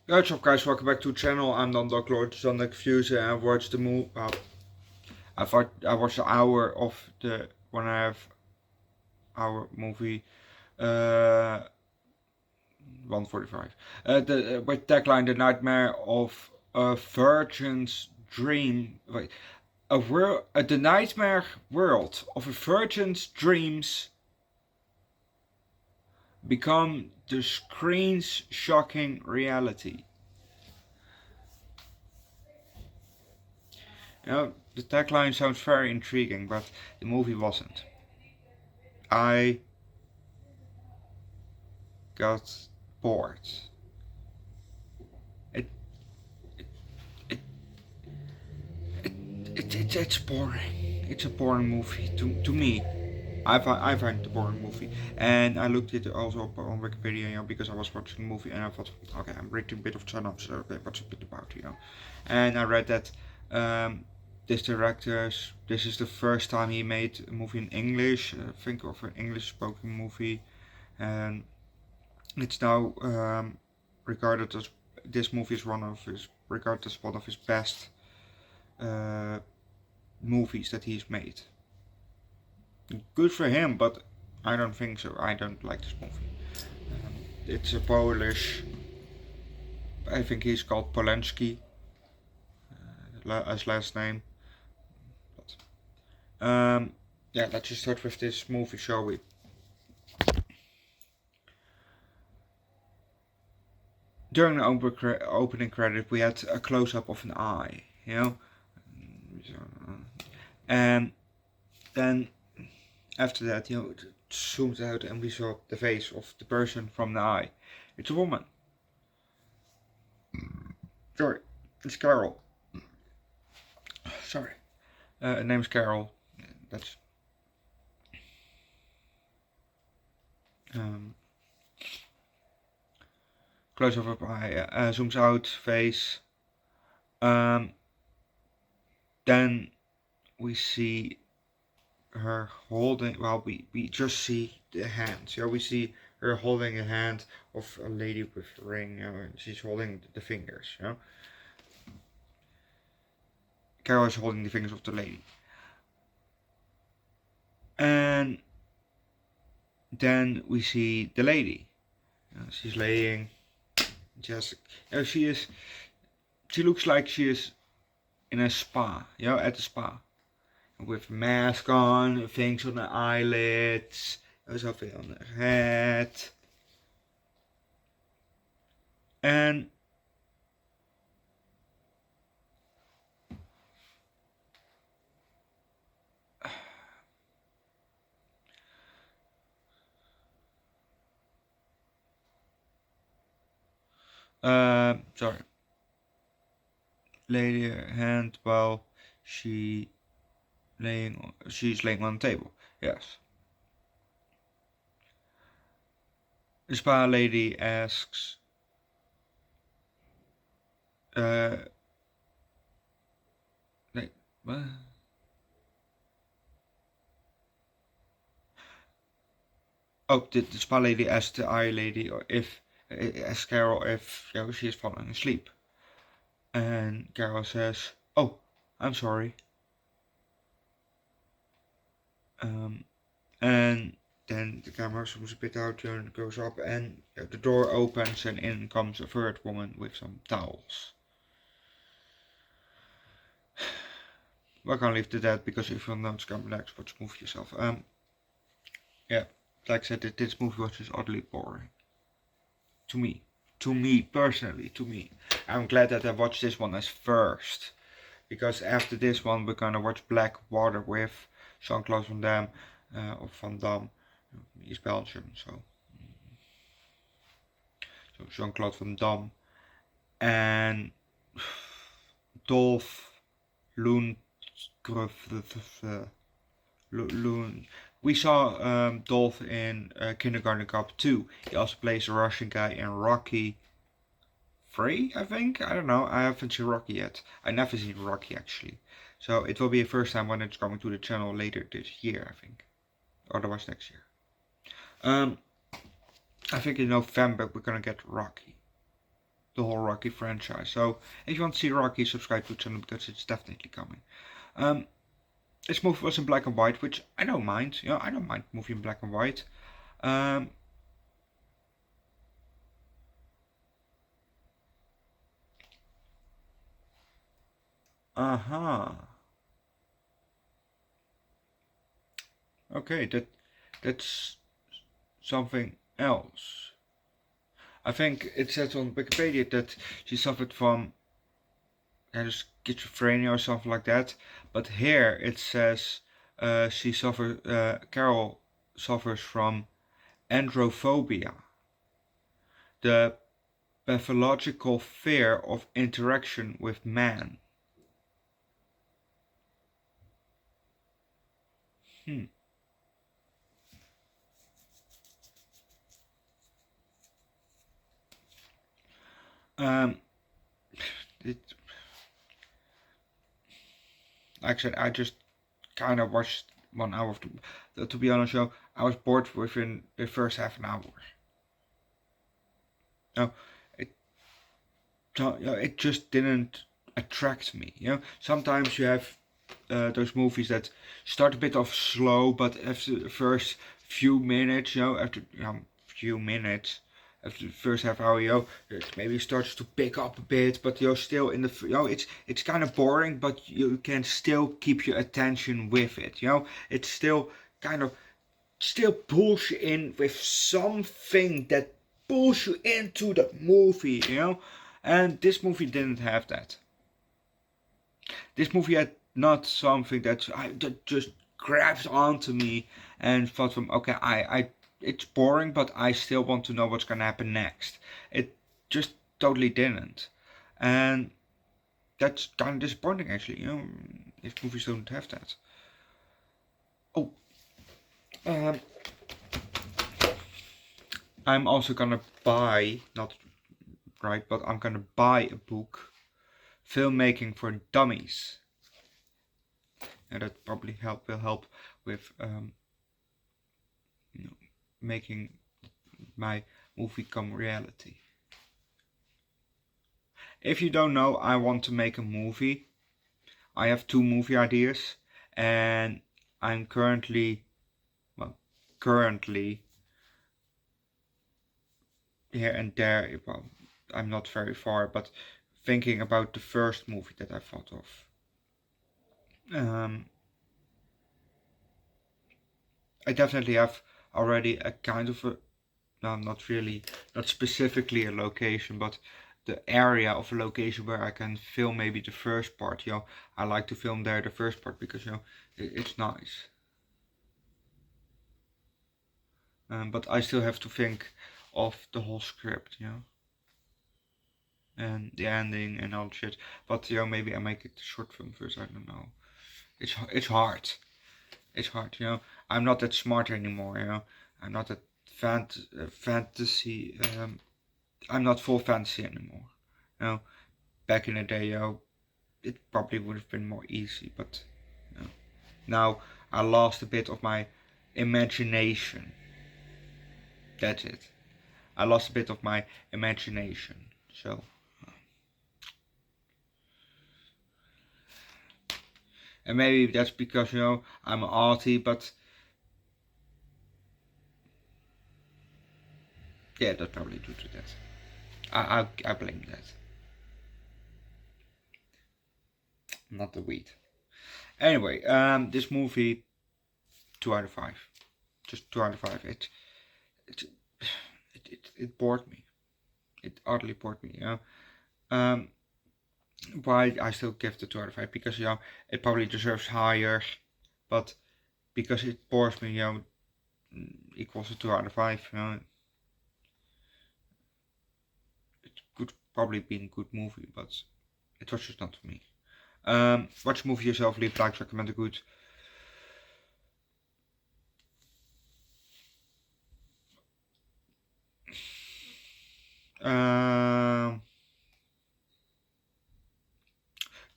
What's up guys, welcome back to the channel. I'm Underdog Reacts and I've watched the movie. I watched an hour of the 1.5 hour movie, 1:45. With tagline "The Nightmare of a Virgin's Dream." Wait, the nightmare world of a virgin's dreams become the screen's shocking reality. You know, the tagline sounds very intriguing, but the movie wasn't. I got bored. It, it, it's boring. It's a boring movie to me. I find it a boring movie, and I looked it also up on Wikipedia, because I was watching the movie, and I thought, okay, I'm reading a bit of synopsis, okay, what's it about, and I read that this director, this is the first time he made a movie in English, I think of an English-spoken movie, and it's now regarded as this movie is regarded as one of his best movies that he's made. Good for him, but I don't think so. I don't like this movie. It's a Polish. I think he's called Polanski as last name. But, yeah, let's just start with this movie, shall we? During the opening credit, we had a close-up of an eye, and then after that, it zoomed out and we saw the face of the person from the eye. It's a woman. Sorry, it's Carol. Sorry. Her name's Carol. That's close up eye, zooms out, face. Then we see her holding, well, we just see the hands. We see her holding a hand of a lady with a ring, and she's holding the fingers, Carol is holding the fingers of the lady. And then we see the lady. She's laying. She looks like she is in a spa, at the spa. With mask on, things on her eyelids, something on her head. And sorry. Lady hand while she's laying on the table. Yes. The spa lady asks, wait, what? Oh, the spa lady asked the eye lady asks Carol if she is falling asleep. And Carol says, "Oh, I'm sorry." And then the camera zooms a bit out and goes up, and the door opens, and in comes a third woman with some towels. We're gonna leave it at that, because if you don't come relax, watch the movie yourself. Yeah, like I said, this movie was just utterly boring. To me personally, I'm glad that I watched this one as first, because after this one we're gonna watch Black Water with Jean-Claude Van Damme, or Van Damme. He's Belgian, so Jean-Claude Van Damme and Dolph Lundgren. We saw Dolph in Kindergarten Cop 2. He also plays a Russian guy in Rocky 3, I think. I don't know. I haven't seen Rocky yet. I never seen Rocky actually. So it will be a first time when it's coming to the channel later this year, I think. Otherwise next year. I think in November we're gonna get Rocky. the whole Rocky franchise. So if you want to see Rocky, subscribe to the channel because it's definitely coming. This movie was in black and white, which I don't mind. I don't mind movie in black and white. Um, Okay, that's something else. I think it says on Wikipedia that she suffered from schizophrenia or something like that. But here it says Carol suffers from androphobia, the pathological fear of interaction with man. Hmm. Um, it, Actually, I just kind of watched 1 hour of the, to be honest, I was bored within the first half an hour. No, it it just didn't attract me. Sometimes you have those movies that start a bit off slow, but after the first few minutes, after few minutes, after the first half hour, it maybe starts to pick up a bit, but you're still in the, it's kind of boring, but you can still keep your attention with it. It's still kind of still pulls you in with something that pulls you into the movie, and this movie didn't have that. This movie had not something that just grabbed onto me and thought from, okay, it's boring, but I still want to know what's gonna happen next. It just totally didn't, and that's kind of disappointing actually. If movies don't have that. Oh, I'm also gonna buy, not right, but I'm gonna buy a book, Filmmaking for Dummies, and that probably will help with making my movie come reality. If you don't know, I want to make a movie. I have 2 movie ideas, and I'm currently here and there. Well, I'm not very far, but thinking about the first movie that I thought of. I definitely have already a kind of a, no, not really, not specifically a location, but the area of a location where I can film maybe the first part. I like to film there the first part because it's nice. But I still have to think of the whole script, and the ending and all that shit. But maybe I make it a short film first. I don't know. It's hard. It's hard. I'm not that smart anymore. I'm not that fantasy. I'm not full fantasy anymore. Back in the day, it probably would have been more easy, but now I lost a bit of my imagination. That's it. I lost a bit of my imagination. So. And maybe that's because, I'm an arty, but yeah, that's probably due to that. I blame that. Not the weed. Anyway, this movie, 2 out of 5. Just 2 out of 5. It bored me. It utterly bored me, Why I still give the 2 out of 5? Because, it probably deserves higher, but because it bores me, equals a 2 out of 5, It could probably be a good movie, but it was just not for me. Watch the movie yourself, leave likes, recommend it good.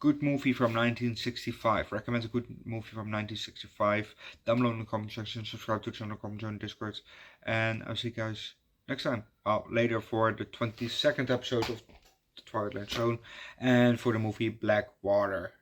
Good movie from 1965. Recommend a good movie from 1965. Down below in the comment section. Subscribe to the channel, comment, join Discord. And I'll see you guys next time. Later for the 22nd episode of the Twilight Zone, and for the movie Black Water.